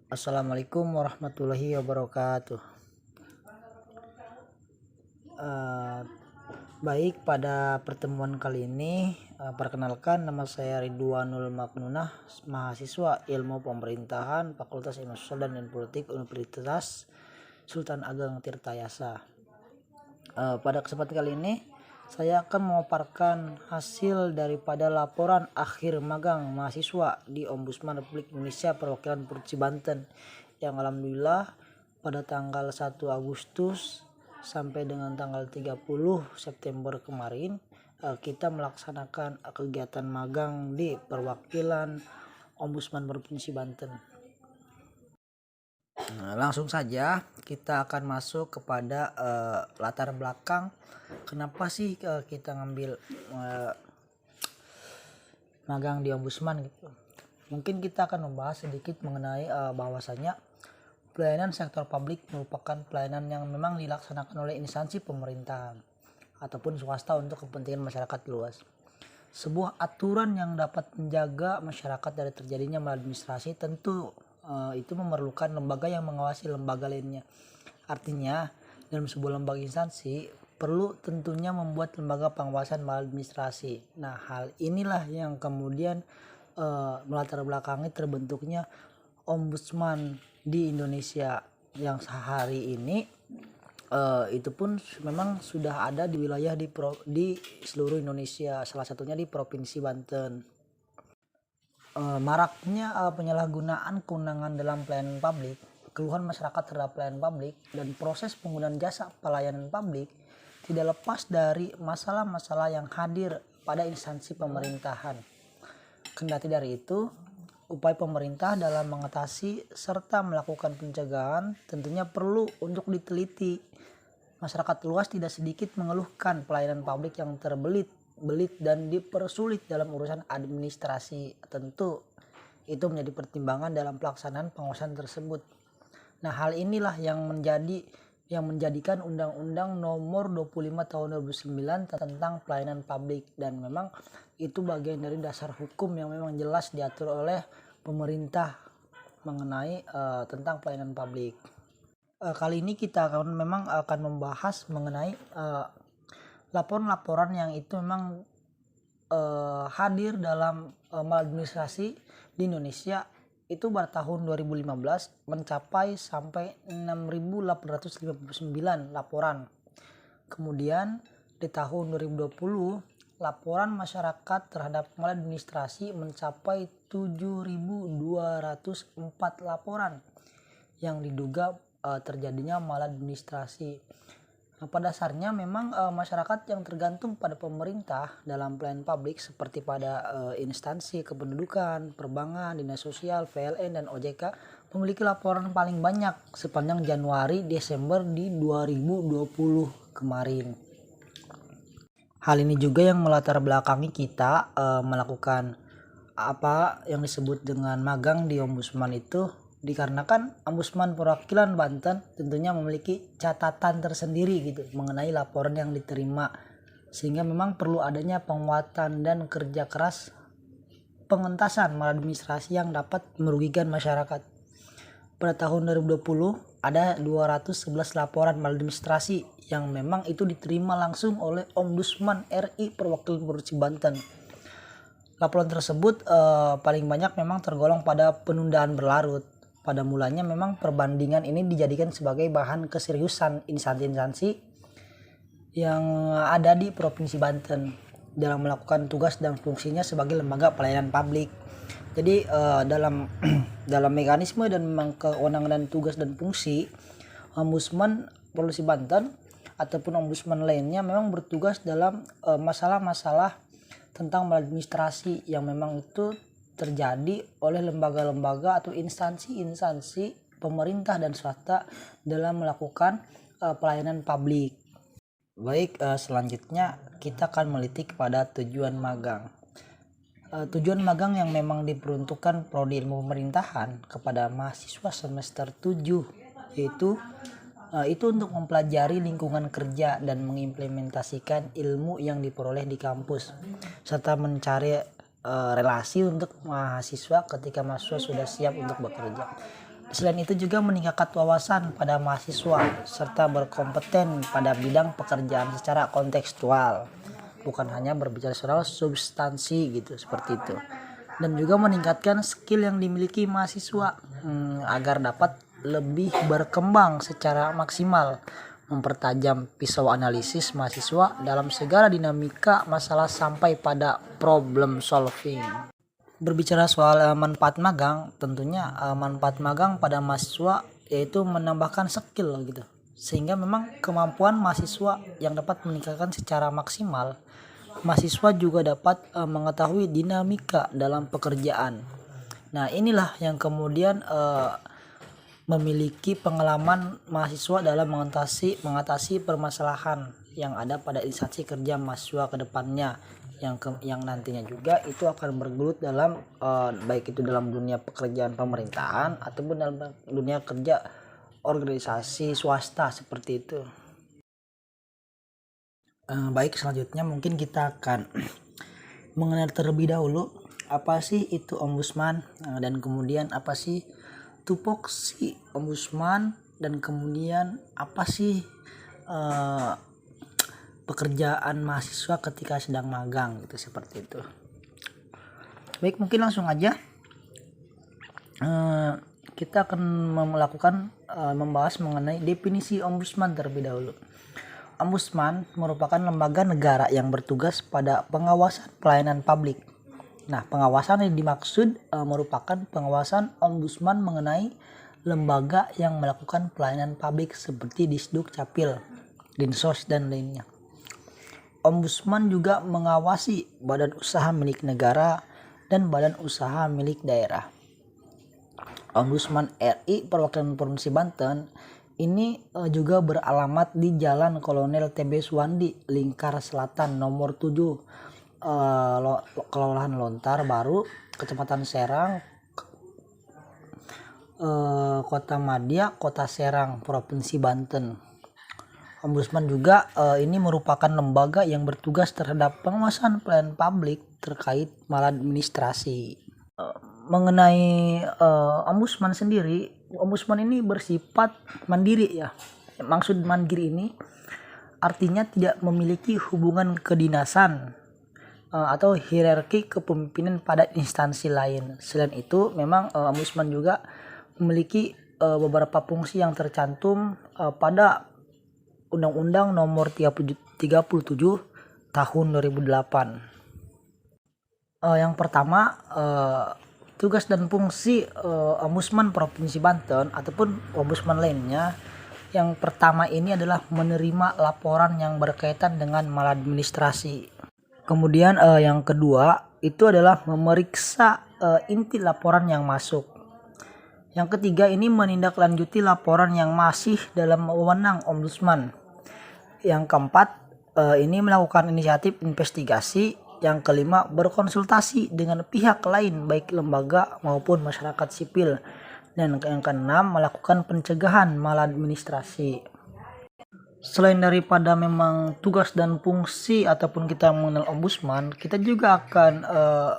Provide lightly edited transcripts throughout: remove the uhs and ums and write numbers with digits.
Assalamualaikum warahmatullahi wabarakatuh. Eh, Baik, pada pertemuan kali ini perkenalkan, nama saya Ridwanul Maknunah, mahasiswa Ilmu Pemerintahan Fakultas Ilmu Sosial dan Politik Universitas Sultan Ageng Tirtayasa. Pada kesempatan kali ini saya akan memaparkan hasil daripada laporan akhir magang mahasiswa di Ombudsman Republik Indonesia Perwakilan Provinsi Banten yang alhamdulillah pada tanggal 1 Agustus sampai dengan tanggal 30 September kemarin kita melaksanakan kegiatan magang di perwakilan Ombudsman Provinsi Banten. Langsung saja kita akan masuk kepada latar belakang kenapa sih kita ngambil magang di Ombudsman gitu. Mungkin kita akan membahas sedikit mengenai bahwasanya pelayanan sektor publik merupakan pelayanan yang memang dilaksanakan oleh instansi pemerintahan ataupun swasta untuk kepentingan masyarakat luas. Sebuah aturan yang dapat menjaga masyarakat dari terjadinya maladministrasi tentu itu memerlukan lembaga yang mengawasi lembaga lainnya. Artinya dalam sebuah lembaga instansi perlu tentunya membuat lembaga pengawasan maladministrasi. Nah, hal inilah yang kemudian melatar belakangi terbentuknya Ombudsman di Indonesia yang sehari ini itu pun memang sudah ada di wilayah di seluruh Indonesia, salah satunya di Provinsi Banten. Maraknya penyalahgunaan kewenangan dalam pelayanan publik, keluhan masyarakat terhadap pelayanan publik, dan proses penggunaan jasa pelayanan publik tidak lepas dari masalah-masalah yang hadir pada instansi pemerintahan. Kendati dari itu, upaya pemerintah dalam mengatasi serta melakukan pencegahan tentunya perlu untuk diteliti. Masyarakat luas tidak sedikit mengeluhkan pelayanan publik yang terbelit dan dipersulit dalam urusan administrasi. Tentu itu menjadi pertimbangan dalam pelaksanaan pengawasan tersebut. Nah, hal inilah yang menjadikan Undang-Undang Nomor 25 Tahun 2009 tentang pelayanan publik, dan memang itu bagian dari dasar hukum yang memang jelas diatur oleh pemerintah mengenai tentang pelayanan publik. Kali ini kita memang akan membahas mengenai laporan-laporan yang itu memang hadir dalam maladministrasi di Indonesia itu pada tahun 2015 mencapai sampai 6.859 laporan. Kemudian di tahun 2020 laporan masyarakat terhadap maladministrasi mencapai 7.204 laporan yang diduga terjadinya maladministrasi. Nah, pada dasarnya memang masyarakat yang tergantung pada pemerintah dalam pelayanan publik seperti pada instansi kependudukan, perbankan, dinas sosial, PLN, dan OJK memiliki laporan paling banyak sepanjang Januari Desember di 2020 kemarin. Hal ini juga yang melatar belakangi kita melakukan apa yang disebut dengan magang di Ombudsman itu, dikarenakan Ombudsman Perwakilan Banten tentunya memiliki catatan tersendiri gitu mengenai laporan yang diterima, sehingga memang perlu adanya penguatan dan kerja keras pengentasan maladministrasi yang dapat merugikan masyarakat. Pada tahun 2020 ada 211 laporan maladministrasi yang memang itu diterima langsung oleh Ombudsman RI Perwakilan Provinsi Banten. Laporan tersebut paling banyak memang tergolong pada penundaan berlarut. Pada mulanya memang perbandingan ini dijadikan sebagai bahan keseriusan instansi-instansi yang ada di Provinsi Banten dalam melakukan tugas dan fungsinya sebagai lembaga pelayanan publik. Jadi dalam mekanisme dan memang kewenangan dan tugas dan fungsi Ombudsman Provinsi Banten ataupun ombudsman lainnya memang bertugas dalam masalah-masalah tentang maladministrasi yang memang itu terjadi oleh lembaga-lembaga atau instansi-instansi pemerintah dan swasta dalam melakukan pelayanan publik. Baik, selanjutnya kita akan meliti kepada tujuan magang. Tujuan magang yang memang diperuntukkan prodi ilmu pemerintahan kepada mahasiswa semester 7 yaitu itu untuk mempelajari lingkungan kerja dan mengimplementasikan ilmu yang diperoleh di kampus serta mencari relasi untuk mahasiswa ketika mahasiswa sudah siap untuk bekerja. Selain itu juga meningkatkan wawasan pada mahasiswa serta berkompeten pada bidang pekerjaan secara kontekstual, bukan hanya berbicara soal substansi gitu, seperti itu. Dan juga meningkatkan skill yang dimiliki mahasiswa agar dapat lebih berkembang secara maksimal, mempertajam pisau analisis mahasiswa dalam segala dinamika masalah sampai pada problem solving. Berbicara soal manfaat magang, tentunya manfaat magang pada mahasiswa yaitu menambahkan skill gitu, sehingga memang kemampuan mahasiswa yang dapat meningkatkan secara maksimal. Mahasiswa juga dapat mengetahui dinamika dalam pekerjaan. Nah, inilah yang kemudian memiliki pengalaman mahasiswa dalam mengatasi permasalahan yang ada pada instansi kerja mahasiswa ke depannya, yang nantinya juga itu akan bergelut dalam baik itu dalam dunia pekerjaan pemerintahan ataupun dalam dunia kerja organisasi swasta, seperti itu. Baik, selanjutnya mungkin kita akan mengenal terlebih dahulu apa sih itu ombudsman, dan kemudian apa sih tupoksi ombudsman, dan kemudian apa sih pekerjaan mahasiswa ketika sedang magang gitu, seperti itu. Baik, mungkin langsung aja kita akan membahas mengenai definisi ombudsman terlebih dahulu. Ombudsman merupakan lembaga negara yang bertugas pada pengawasan pelayanan publik. Nah, pengawasan yang dimaksud merupakan pengawasan ombudsman mengenai lembaga yang melakukan pelayanan publik seperti Disduk Capil, Dinsos, dan lainnya. Ombudsman juga mengawasi badan usaha milik negara dan badan usaha milik daerah. Ombudsman RI perwakilan Provinsi Banten ini juga beralamat di Jalan Kolonel TB Suwandi, Lingkar Selatan, nomor 7, Kelurahan Lontar Baru, Kecamatan Serang, Kota Madia, Kota Serang, Provinsi Banten. Ombudsman juga ini merupakan lembaga yang bertugas terhadap pengawasan pelayanan publik terkait maladministrasi. Mengenai ombudsman sendiri, ombudsman ini bersifat mandiri ya. Maksud mandiri ini artinya tidak memiliki hubungan kedinasan atau hierarki kepemimpinan pada instansi lain. Selain itu, memang ombudsman juga memiliki beberapa fungsi yang tercantum pada Undang-Undang Nomor 37 Tahun 2008. Yang pertama, tugas dan fungsi ombudsman Provinsi Banten ataupun ombudsman lainnya. Yang pertama ini adalah menerima laporan yang berkaitan dengan maladministrasi. Kemudian yang kedua itu adalah memeriksa inti laporan yang masuk. Yang ketiga ini menindaklanjuti laporan yang masih dalam wewenang ombudsman. Yang keempat ini melakukan inisiatif investigasi. Yang kelima berkonsultasi dengan pihak lain baik lembaga maupun masyarakat sipil. Dan yang keenam melakukan pencegahan maladministrasi. Selain daripada memang tugas dan fungsi ataupun kita mengenal ombudsman, kita juga akan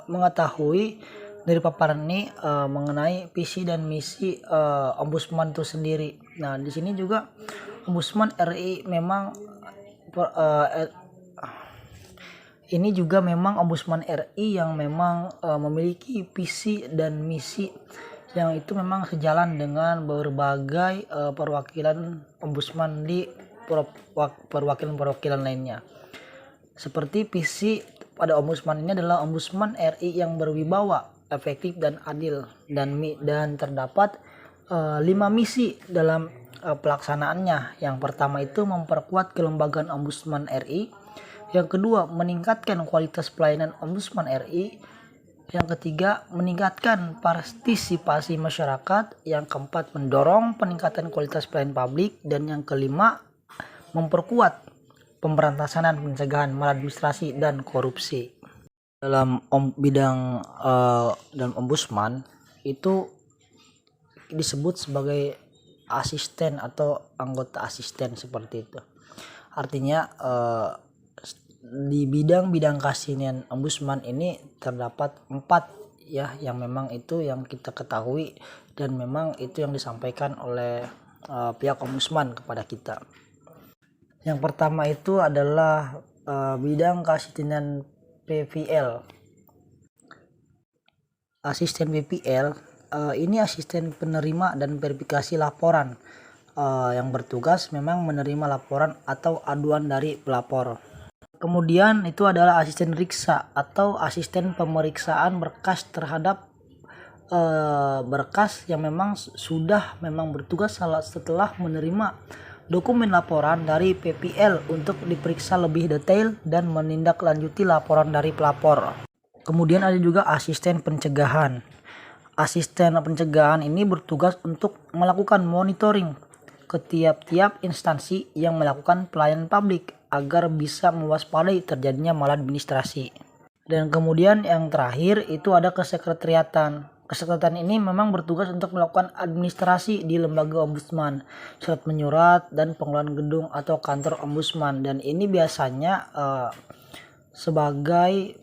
mengetahui dari paparan ini mengenai visi dan misi ombudsman itu sendiri. Nah, di sini juga ombudsman RI memang ini juga memang ombudsman RI yang memang memiliki visi dan misi yang itu memang sejalan dengan berbagai perwakilan ombudsman di perwakilan lainnya. Seperti visi pada ombudsman ini adalah ombudsman RI yang berwibawa, efektif dan adil, dan terdapat 5 misi dalam pelaksanaannya. Yang pertama itu memperkuat kelembagaan ombudsman RI. Yang kedua, meningkatkan kualitas pelayanan ombudsman RI. Yang ketiga, meningkatkan partisipasi masyarakat. Yang keempat, mendorong peningkatan kualitas pelayanan publik. Dan yang kelima, memperkuat pemberantasan dan pencegahan maladministrasi dan korupsi. Dalam bidang dan ombudsman itu disebut sebagai asisten atau anggota asisten, seperti itu. Artinya di bidang kasihanian ombudsman ini terdapat 4 ya, yang memang itu yang kita ketahui dan memang itu yang disampaikan oleh pihak ombudsman kepada kita. Yang pertama itu adalah bidang keasistenan PVL. Asisten PVL ini asisten penerima dan verifikasi laporan yang bertugas memang menerima laporan atau aduan dari pelapor. Kemudian itu adalah asisten riksa atau asisten pemeriksaan berkas terhadap berkas yang memang sudah memang bertugas setelah menerima dokumen laporan dari PVL untuk diperiksa lebih detail dan menindaklanjuti laporan dari pelapor. Kemudian ada juga asisten pencegahan. Asisten pencegahan ini bertugas untuk melakukan monitoring ke tiap-tiap instansi yang melakukan pelayanan publik agar bisa mewaspadai terjadinya maladministrasi. Dan kemudian yang terakhir itu ada kesekretariatan. Kesekretariatan ini memang bertugas untuk melakukan administrasi di lembaga ombudsman, surat menyurat dan pengelolaan gedung atau kantor ombudsman. Dan ini biasanya sebagai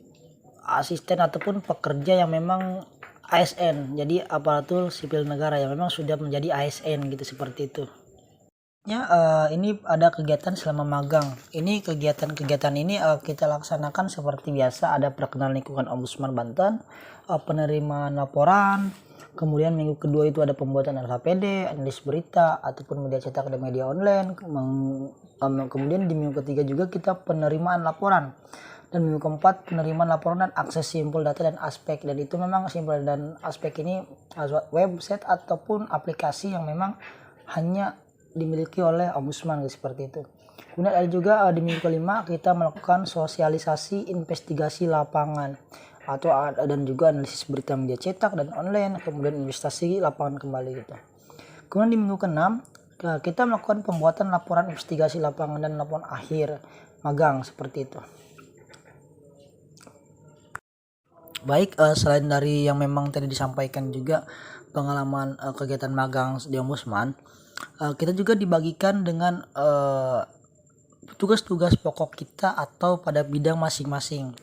asisten ataupun pekerja yang memang ASN, jadi aparatur sipil negara yang memang sudah menjadi ASN gitu, seperti itu. Ini ada kegiatan selama magang. Ini kegiatan ini kita laksanakan seperti biasa. Ada perkenalan lingkungan Ombudsman Banten, penerimaan laporan, kemudian minggu kedua itu ada pembuatan LHPD, analis berita ataupun media cetak dan media online. Kemudian di minggu ketiga juga kita penerimaan laporan, dan minggu keempat penerimaan laporan dan akses simpul data dan aspek. Dan itu memang simpul dan aspek ini website ataupun aplikasi yang memang hanya dimiliki oleh ombudsman, seperti itu. Kemudian ada juga di minggu kelima kita melakukan sosialisasi investigasi lapangan atau dan juga analisis berita media cetak dan online, kemudian investasi lapangan kembali gitu. Kemudian di minggu keenam kita melakukan pembuatan laporan investigasi lapangan dan laporan akhir magang, seperti itu. Baik, selain dari yang memang tadi disampaikan juga pengalaman kegiatan magang di ombudsman, kita juga dibagikan dengan tugas-tugas pokok kita atau pada bidang masing-masing.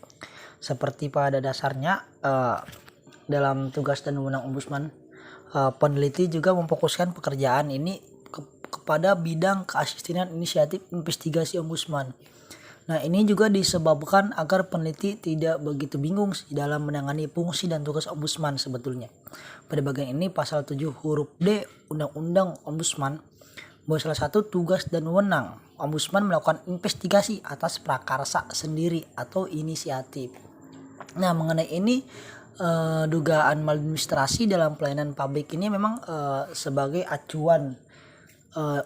Seperti pada dasarnya dalam tugas dan wewenang ombudsman, peneliti juga memfokuskan pekerjaan ini kepada bidang keasistenan inisiatif investigasi ombudsman. Nah, ini juga disebabkan agar peneliti tidak begitu bingung dalam menangani fungsi dan tugas ombudsman sebetulnya. Pada bagian ini pasal 7 huruf D Undang-Undang Ombudsman bahwa salah satu tugas dan wewenang ombudsman melakukan investigasi atas prakarsa sendiri atau inisiatif. Nah, mengenai ini dugaan maladministrasi dalam pelayanan publik ini memang sebagai acuan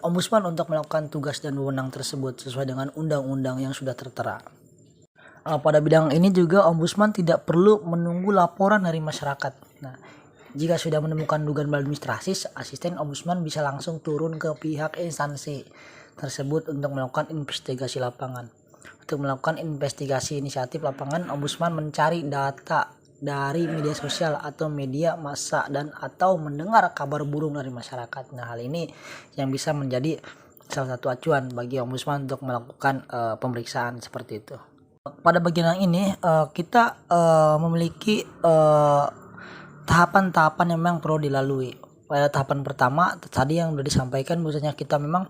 ombudsman untuk melakukan tugas dan wewenang tersebut sesuai dengan undang-undang yang sudah tertera. Pada bidang ini juga ombudsman tidak perlu menunggu laporan dari masyarakat. Nah, jika sudah menemukan dugaan maladministrasi, asisten ombudsman bisa langsung turun ke pihak instansi tersebut untuk melakukan investigasi lapangan. Untuk melakukan investigasi inisiatif lapangan, ombudsman mencari data dari media sosial atau media massa dan atau mendengar kabar burung dari masyarakat. Nah, hal ini yang bisa menjadi salah satu acuan bagi ombudsman untuk melakukan pemeriksaan seperti itu. Pada bagian yang ini kita memiliki tahapan-tahapan yang memang perlu dilalui. Pada tahapan pertama tadi yang sudah disampaikan, bahwasanya kita memang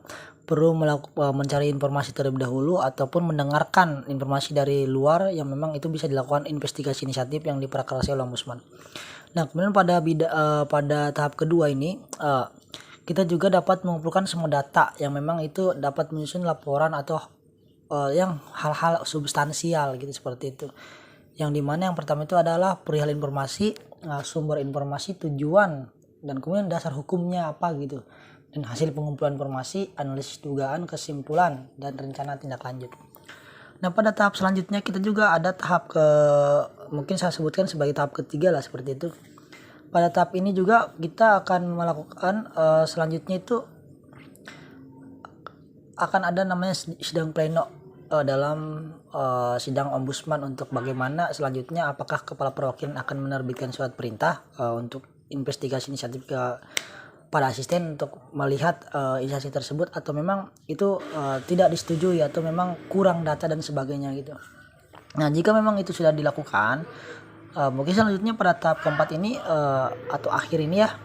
perlu mencari informasi terlebih dahulu ataupun mendengarkan informasi dari luar yang memang itu bisa dilakukan investigasi inisiatif yang diprakarsai oleh ombudsman. Nah, kemudian pada tahap kedua ini kita juga dapat mengumpulkan semua data yang memang itu dapat menyusun laporan atau yang hal-hal substansial gitu, seperti itu. Yang dimana yang pertama itu adalah perihal informasi, sumber informasi, tujuan, dan kemudian dasar hukumnya apa gitu, dan hasil pengumpulan informasi, analisis dugaan, kesimpulan, dan rencana tindak lanjut. Nah, pada tahap selanjutnya kita juga ada tahap mungkin saya sebutkan sebagai tahap ketiga lah, seperti itu. Pada tahap ini juga kita akan melakukan selanjutnya itu akan ada namanya sidang pleno dalam sidang ombudsman untuk bagaimana selanjutnya apakah kepala perwakilan akan menerbitkan surat perintah untuk investigasi inisiatif pada asisten untuk melihat instansi tersebut atau memang itu tidak disetujui atau memang kurang data dan sebagainya gitu. Nah, jika memang itu sudah dilakukan, mungkin selanjutnya pada tahap keempat ini atau akhir ini ya,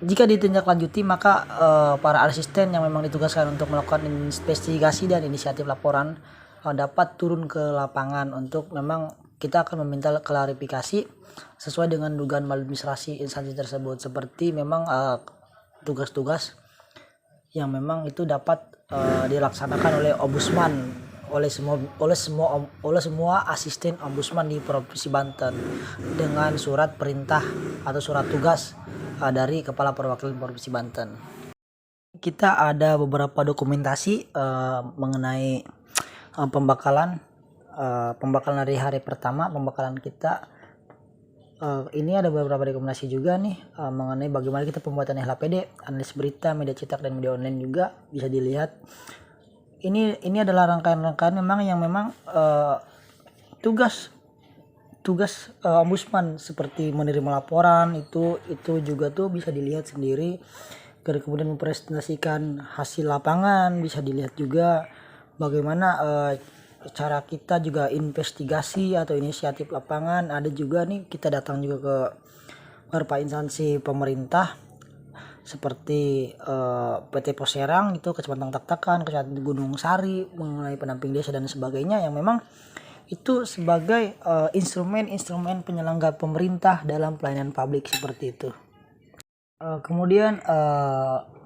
Jika ditindaklanjuti, maka para asisten yang memang ditugaskan untuk melakukan investigasi dan inisiatif laporan dapat turun ke lapangan untuk memang kita akan meminta klarifikasi sesuai dengan dugaan maladministrasi instansi tersebut, seperti memang tugas-tugas yang memang itu dapat dilaksanakan oleh ombudsman, oleh semua asisten ombudsman di Provinsi Banten dengan surat perintah atau surat tugas dari Kepala Perwakilan Provinsi Banten. Kita ada beberapa dokumentasi mengenai pembakalan dari hari pertama pembakalan kita. Ini ada beberapa rekomendasi juga nih mengenai bagaimana kita pembuatan LHPD, analis berita, media cetak dan media online juga bisa dilihat. Ini adalah rangkaian-rangkaian memang tugas ombudsman, seperti menerima laporan itu juga tuh bisa dilihat sendiri. Kemudian mempresentasikan hasil lapangan, bisa dilihat juga bagaimana cara kita juga investigasi atau inisiatif lapangan. Ada juga nih kita datang juga ke beberapa instansi pemerintah seperti PT Pos Serang itu, Kecamatan Tak-Takan, Kecamatan Gunung Sari, mengenai pendamping desa dan sebagainya, yang memang itu sebagai instrumen penyelenggara pemerintah dalam pelayanan publik seperti itu. Kemudian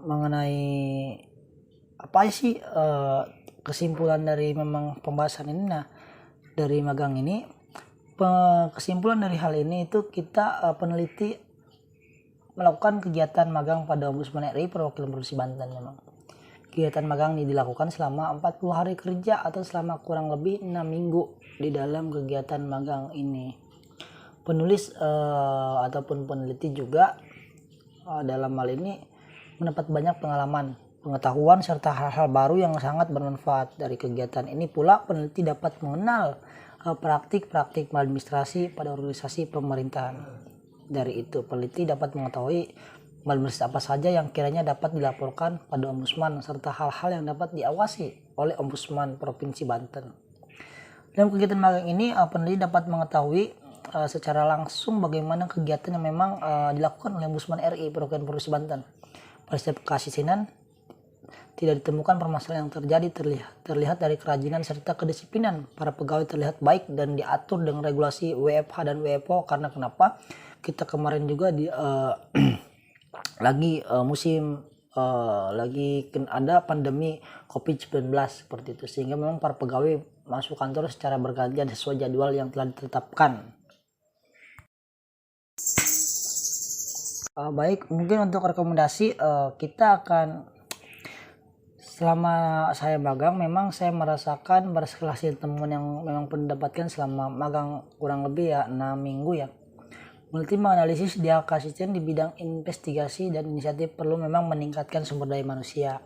mengenai apa sih kesimpulan dari memang pembahasan ini, dari magang ini, kesimpulan dari hal ini itu kita peneliti melakukan kegiatan magang pada Ombudsman RI Perwakilan Provinsi Banten. Memang kegiatan magang ini dilakukan selama 40 hari kerja atau selama kurang lebih 6 minggu di dalam kegiatan magang ini. Penulis ataupun peneliti juga dalam hal ini mendapat banyak pengalaman, pengetahuan serta hal-hal baru yang sangat bermanfaat. Dari kegiatan ini pula peneliti dapat mengenal praktik-praktik maladministrasi pada organisasi pemerintahan. Dari itu peneliti dapat mengetahui maladministrasi apa saja yang kiranya dapat dilaporkan pada ombudsman serta hal-hal yang dapat diawasi oleh Ombudsman Provinsi Banten. Dalam kegiatan magang ini peneliti dapat mengetahui secara langsung bagaimana kegiatan yang memang dilakukan oleh Ombudsman RI Perwakilan Provinsi Banten. Pada setiap keasistenan tidak ditemukan permasalahan yang terjadi, terlihat dari kerajinan serta kedisiplinan para pegawai terlihat baik dan diatur dengan regulasi WFH dan WFO. Karena kenapa? Kita kemarin juga lagi musim lagi ada pandemi COVID-19 seperti itu, sehingga memang para pegawai masuk kantor secara bergantian sesuai jadwal yang telah ditetapkan. Baik, mungkin untuk rekomendasi kita akan, selama saya magang memang saya merasakan hasil temuan yang memang mendapatkan selama magang kurang lebih 6 minggu ya. Meneliti menganalisis dia asisten di bidang investigasi dan inisiatif perlu memang meningkatkan sumber daya manusia.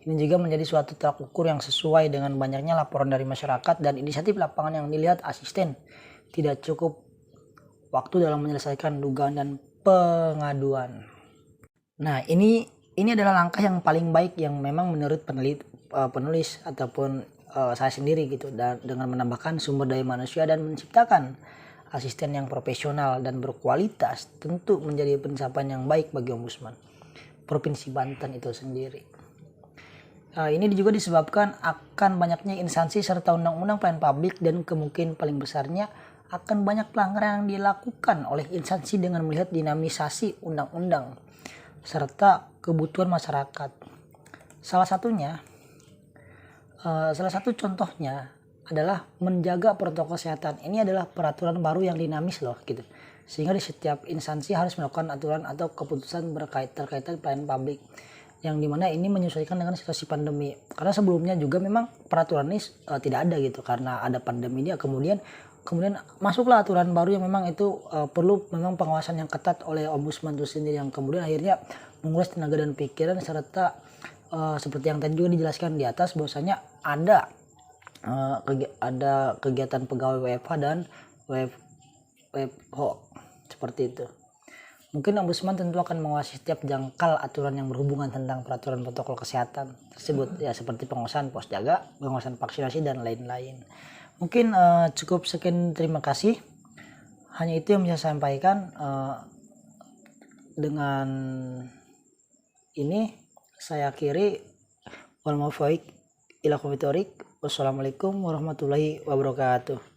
Ini juga menjadi suatu tolak ukur yang sesuai dengan banyaknya laporan dari masyarakat dan inisiatif lapangan yang dilihat asisten tidak cukup waktu dalam menyelesaikan dugaan dan pengaduan. Ini adalah langkah yang paling baik yang memang menurut penulis ataupun saya sendiri gitu, dan dengan menambahkan sumber daya manusia dan menciptakan asisten yang profesional dan berkualitas tentu menjadi pencapaian yang baik bagi Ombudsman Provinsi Banten itu sendiri. Ini juga disebabkan akan banyaknya instansi serta undang-undang pelayanan publik, dan kemungkinan paling besarnya akan banyak pelanggaran yang dilakukan oleh instansi dengan melihat dinamisasi undang-undang serta kebutuhan masyarakat. Salah satu contohnya adalah menjaga protokol kesehatan. Ini adalah peraturan baru yang dinamis loh gitu. Sehingga di setiap instansi harus melakukan aturan atau keputusan terkait pelayanan publik, yang dimana ini menyesuaikan dengan situasi pandemi. Karena sebelumnya juga memang peraturan ini tidak ada gitu, karena ada pandemi ini. Kemudian masuklah aturan baru yang memang itu perlu memang pengawasan yang ketat oleh Ombudsman itu sendiri, yang kemudian akhirnya menguras tenaga dan pikiran serta seperti yang tadi juga dijelaskan di atas bahwasanya ada kegiatan pegawai WFH dan WFO seperti itu. Mungkin Ombudsman tentu akan mengawasi setiap jangkal aturan yang berhubungan tentang peraturan protokol kesehatan tersebut ya, seperti pengawasan pos jaga, pengawasan vaksinasi dan lain-lain. Mungkin cukup sekian, terima kasih. Hanya itu yang bisa saya sampaikan. dengan ini saya akhiri. Wal muwaffiq ila aqwamit thoriq. Wassalamualaikum warahmatullahi wabarakatuh.